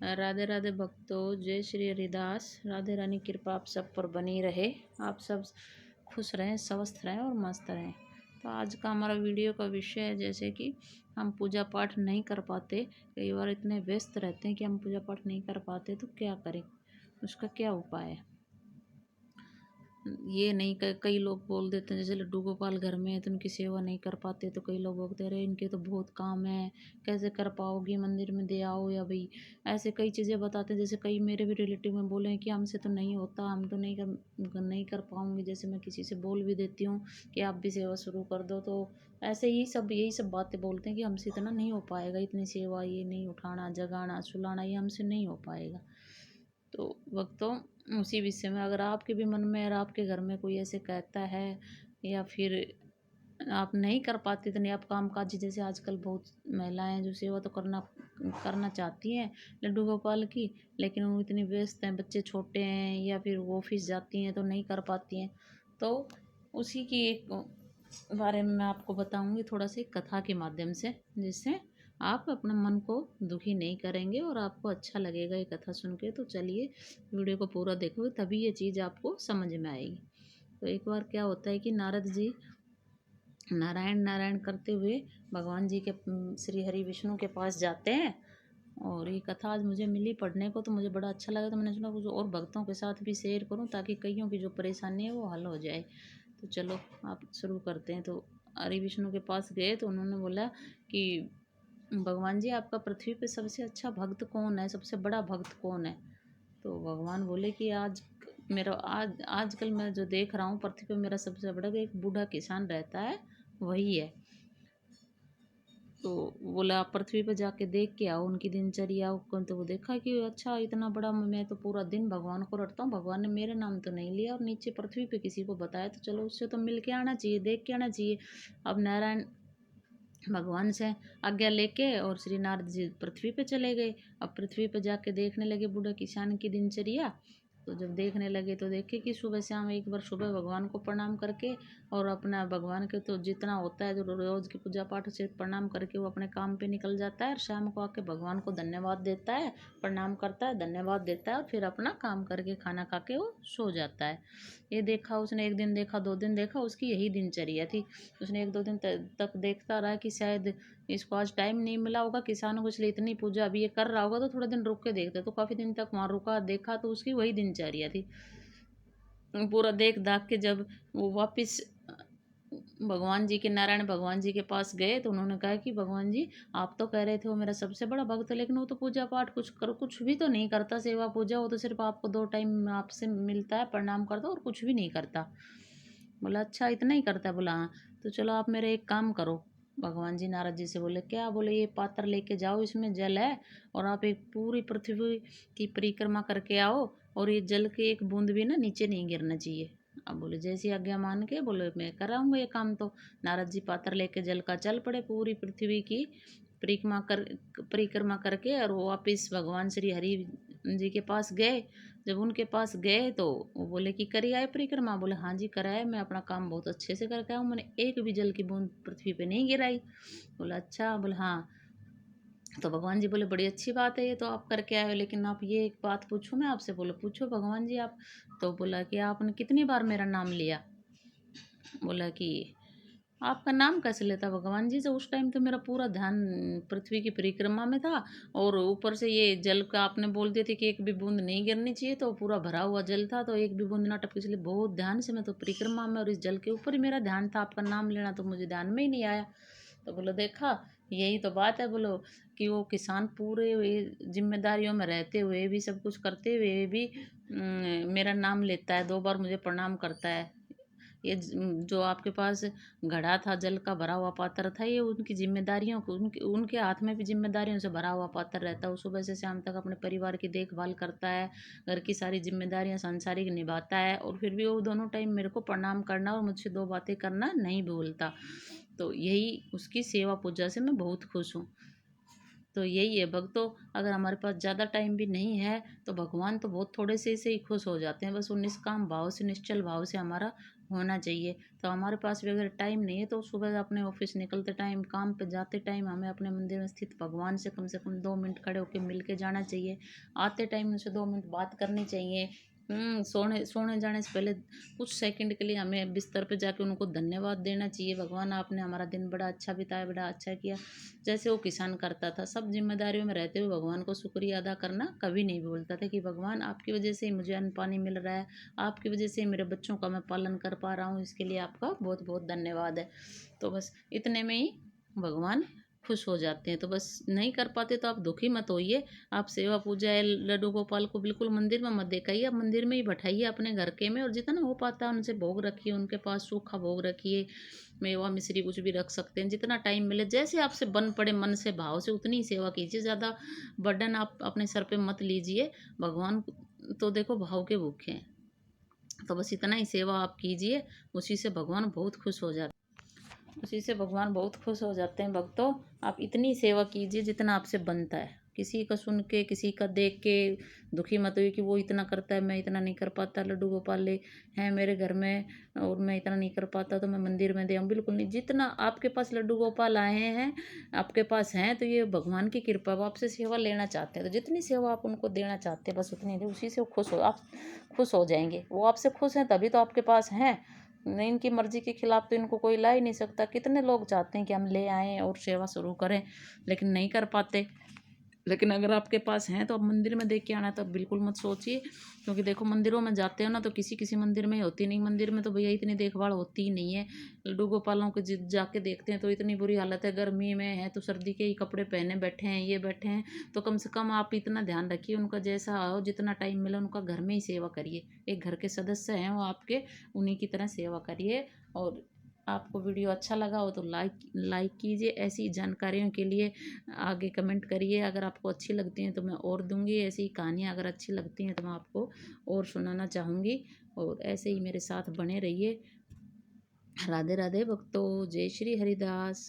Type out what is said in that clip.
राधे राधे भक्तों, जय श्री हरिदास। राधे रानी कृपा आप सब पर बनी रहे। आप सब खुश रहें, स्वस्थ रहें और मस्त रहें। तो आज का हमारा वीडियो का विषय है, जैसे कि हम पूजा पाठ नहीं कर पाते, कई बार इतने व्यस्त रहते हैं कि हम पूजा पाठ नहीं कर पाते, तो क्या करें, उसका क्या उपाय है। ये नहीं, कई लोग बोल देते हैं, जैसे लड्डू गोपाल घर में है तो उनकी सेवा नहीं कर पाते, तो कई लोग बोलते रहे इनके तो बहुत काम है, कैसे कर पाओगी, मंदिर में दे आओ, या भाई ऐसे कई चीज़ें बताते हैं। जैसे कई मेरे भी रिलेटिव में बोले हैं कि हमसे तो नहीं होता, हम तो नहीं कर पाऊँगी। जैसे मैं किसी से बोल भी देती हूँ कि आप भी सेवा शुरू कर दो, तो ऐसे ही सब यही सब बातें बोलते हैं कि हमसे इतना नहीं हो पाएगा, इतनी सेवा, ये नहीं उठाना, जगाना, सुलाना, ये हमसे नहीं हो पाएगा। तो वक्तों, उसी विषय में अगर आपके भी मन में और आपके घर में कोई ऐसे कहता है, या फिर आप नहीं कर पाते इतने, आप काम काज, जैसे आजकल बहुत महिलाएं जो सेवा तो करना करना चाहती हैं लड्डू गोपाल की, लेकिन वो इतनी व्यस्त हैं, बच्चे छोटे हैं, या फिर वो ऑफिस जाती हैं तो नहीं कर पाती हैं। तो उसी की एक बारे में मैं आपको बताऊंगी थोड़ा सा एक कथा के माध्यम से, जिससे आप अपने मन को दुखी नहीं करेंगे और आपको अच्छा लगेगा ये कथा सुन के। तो चलिए वीडियो को पूरा देखोगे तभी ये चीज़ आपको समझ में आएगी। तो एक बार क्या होता है कि नारद जी नारायण नारायण करते हुए भगवान जी के श्री हरि विष्णु के पास जाते हैं। और ये कथा आज मुझे मिली पढ़ने को, तो मुझे बड़ा अच्छा लगा, तो मैंने सोचा कुछ और भक्तों के साथ भी शेयर करूं, ताकि कईयों की जो परेशानी है वो हल हो जाए। तो चलो आप शुरू करते हैं। तो हरि विष्णु के पास गए तो उन्होंने बोला कि भगवान जी, आपका पृथ्वी पे सबसे अच्छा भक्त कौन है, सबसे बड़ा भक्त कौन है। तो भगवान बोले कि आजकल मैं जो देख रहा हूँ पृथ्वी पे, मेरा सबसे बड़ा एक बूढ़ा किसान रहता है, वही है। तो बोला आप पृथ्वी पर जाके देख के आओ उनकी दिनचर्या को। तो वो देखा कि अच्छा, इतना बड़ा, मैं तो पूरा दिन भगवान को रटता हूँ, भगवान ने मेरे नाम तो नहीं लिया और नीचे पृथ्वी पे किसी को बताया, तो चलो उससे तो मिल के आना चाहिए, देख के आना चाहिए। अब नारायण भगवान से आज्ञा लेके और श्री नारद जी पृथ्वी पे चले गए। अब पृथ्वी पे जाके देखने लगे बूढ़ा किसान की दिनचर्या। तो जब देखने लगे तो देखे कि सुबह शाम एक बार सुबह भगवान को प्रणाम करके, और अपना भगवान के तो जितना होता है जो रोज की पूजा पाठ से प्रणाम करके वो अपने काम पे निकल जाता है, और शाम को आके भगवान को धन्यवाद देता है, प्रणाम करता है, धन्यवाद देता है, और फिर अपना काम करके खाना खा के वो सो जाता है। ये देखा उसने, एक दिन देखा, दो दिन देखा, उसकी यही दिनचर्या थी। उसने एक दो दिन तक देखता रहा कि शायद इसको आज टाइम नहीं मिला होगा, किसानों को, इसलिए इतनी पूजा अभी ये कर रहा होगा, तो थोड़ा दिन रुक के देखते। तो काफ़ी दिन तक वहाँ रुका, देखा, तो उसकी वही दिनचर्या थी। पूरा देख दाख के जब वो वापस भगवान जी के, नारायण भगवान जी के पास गए, तो उन्होंने कहा कि भगवान जी, आप तो कह रहे थे वो मेरा सबसे बड़ा भक्त है, लेकिन वो तो पूजा पाठ कुछ भी तो नहीं करता, सेवा पूजा, वो तो सिर्फ आपको 2 टाइम आपसे मिलता है, प्रणाम करता और कुछ भी नहीं करता। बोला अच्छा, इतना ही करता है। बोला हाँ। तो चलो आप मेरा एक काम करो। भगवान जी नारद जी से बोले क्या, बोले ये पात्र लेके जाओ, इसमें जल है, और आप एक पूरी पृथ्वी की परिक्रमा करके आओ, और ये जल के एक बूंद भी ना नीचे नहीं गिरना चाहिए। अब बोले जैसी आज्ञा मान के, बोले मैं कराऊंगा ये काम। तो नारद जी पात्र लेके जल का चल पड़े पूरी पृथ्वी की परिक्रमा करके, और वो वापिस भगवान श्री हरि जी के पास गए। जब उनके पास गए तो वो बोले कि करी आए परिक्रमा। बोले हाँ जी कराए, मैं अपना काम बहुत अच्छे से करके आऊँ, मैंने एक भी जल की बूंद पृथ्वी पे नहीं गिराई। बोला अच्छा। बोले हाँ। तो भगवान जी बोले बड़ी अच्छी बात है ये तो आप करके आए हो, लेकिन आप ये एक बात पूछूं मैं आपसे। बोले पूछो भगवान जी आप। तो बोला कि आपने कितनी बार मेरा नाम लिया। बोला कि आपका नाम कैसे लेता भगवान जी, तो उस टाइम तो मेरा पूरा ध्यान पृथ्वी की परिक्रमा में था, और ऊपर से ये जल का आपने बोल दिए थे कि एक भी बूंद नहीं गिरनी चाहिए, तो पूरा भरा हुआ जल था, तो एक भी बूंद ना टपके, इसलिए बहुत ध्यान से मैं तो परिक्रमा में और इस जल के ऊपर ही मेरा ध्यान था, आपका नाम लेना तो मुझे ध्यान में ही नहीं आया। तो बोलो देखा, यही तो बात है। बोलो कि वो किसान पूरे जिम्मेदारियों में रहते हुए भी, सब कुछ करते हुए भी मेरा नाम लेता है, 2 बार मुझे प्रणाम करता है। ये जो आपके पास घड़ा था, जल का भरा हुआ पात्र था, ये उनकी जिम्मेदारियों को, उनके उनके हाथ में भी जिम्मेदारियों से भरा हुआ पात्र रहता है। वो सुबह से शाम तक अपने परिवार की देखभाल करता है, घर की सारी जिम्मेदारियां सांसारिक निभाता है, और फिर भी वो दोनों टाइम मेरे को प्रणाम करना और मुझसे 2 बातें करना नहीं भूलता। तो यही उसकी सेवा पूजा से मैं बहुत खुश हूँ। तो यही है भक्तों, अगर हमारे पास ज़्यादा टाइम भी नहीं है तो भगवान तो बहुत थोड़े से ही खुश हो जाते हैं, बस वो निष्काम भाव से, निश्चल भाव से हमारा होना चाहिए। तो हमारे पास भी अगर टाइम नहीं है तो सुबह अपने ऑफिस निकलते टाइम, काम पे जाते टाइम हमें अपने मंदिर में स्थित भगवान से कम 2 मिनट खड़े होकर मिल के जाना चाहिए। आते टाइम उनसे 2 मिनट बात करनी चाहिए। सोने सोने जाने से पहले कुछ सेकंड के लिए हमें बिस्तर पे जाके उनको धन्यवाद देना चाहिए, भगवान आपने हमारा दिन बड़ा अच्छा बिताया, बड़ा अच्छा किया। जैसे वो किसान करता था, सब जिम्मेदारियों में रहते हुए भगवान को शुक्रिया अदा करना कभी नहीं भूलता था कि भगवान आपकी वजह से ही मुझे अन्न पानी मिल रहा है, आपकी वजह से ही मेरे बच्चों का मैं पालन कर पा रहा हूँ, इसके लिए आपका बहुत बहुत धन्यवाद है। तो बस इतने में ही भगवान खुश हो जाते हैं। तो बस नहीं कर पाते तो आप दुखी मत होइए। आप सेवा पूजा है लड्डू गोपाल को बिल्कुल मंदिर में मत देखाइए, आप मंदिर में ही बैठाइए अपने घर के में, और जितना हो पाता है उनसे भोग रखिए, उनके पास सूखा भोग रखिए, मेवा मिश्री कुछ भी रख सकते हैं, जितना टाइम मिले जैसे आपसे बन पड़े मन से भाव से उतनी ही सेवा कीजिए। ज़्यादा बर्डन आप अपने सर पे मत लीजिए। भगवान तो देखो भाव के भूखे हैं। तो बस इतना ही सेवा आप कीजिए, उसी से भगवान बहुत खुश हो जाते हैं। उसी से भगवान बहुत खुश हो जाते हैं। भक्तों, आप इतनी सेवा कीजिए जितना आपसे बनता है। किसी का सुन के, किसी का देख के दुखी मत होइए कि वो इतना करता है मैं इतना नहीं कर पाता, लड्डू गोपाल ले हैं मेरे घर में और मैं इतना नहीं कर पाता तो मैं मंदिर में दे आऊँ। बिल्कुल नहीं, जितना आपके पास लड्डू गोपाल आए हैं, आपके पास हैं, तो ये भगवान की कृपा, वो आपसे सेवा लेना चाहते हैं। तो जितनी सेवा आप उनको देना चाहते हैं बस उतनी दे, उसी से वो खुश हो, आप खुश हो जाएंगे। वो आपसे खुश हैं तभी तो आपके पास हैं, नहीं इनकी मर्जी के खिलाफ तो इनको कोई ला ही नहीं सकता। कितने लोग चाहते हैं कि हम ले आएँ और सेवा शुरू करें, लेकिन नहीं कर पाते। लेकिन अगर आपके पास हैं तो आप मंदिर में देख के आना, तो बिल्कुल मत सोचिए, क्योंकि देखो मंदिरों में जाते हो ना तो किसी किसी मंदिर में होती नहीं, मंदिर में तो भैया इतनी देखभाल होती ही नहीं है। लड्डू गोपालों के जाके देखते हैं तो इतनी बुरी हालत है, गर्मी में है तो सर्दी के ही कपड़े पहने बैठे हैं, ये बैठे हैं। तो कम से कम आप इतना ध्यान रखिए, उनका जैसा हो, जितना टाइम मिले उनका घर में ही सेवा करिए। एक घर के सदस्य हैं वो आपके, उन्हीं की तरह सेवा करिए। और आपको वीडियो अच्छा लगा हो तो लाइक कीजिए। ऐसी जानकारियों के लिए आगे कमेंट करिए। अगर आपको अच्छी लगती हैं तो मैं और दूंगी, ऐसी कहानियाँ अगर अच्छी लगती हैं तो मैं आपको और सुनाना चाहूँगी। और ऐसे ही मेरे साथ बने रहिए। राधे राधे भक्तों, जय श्री हरिदास।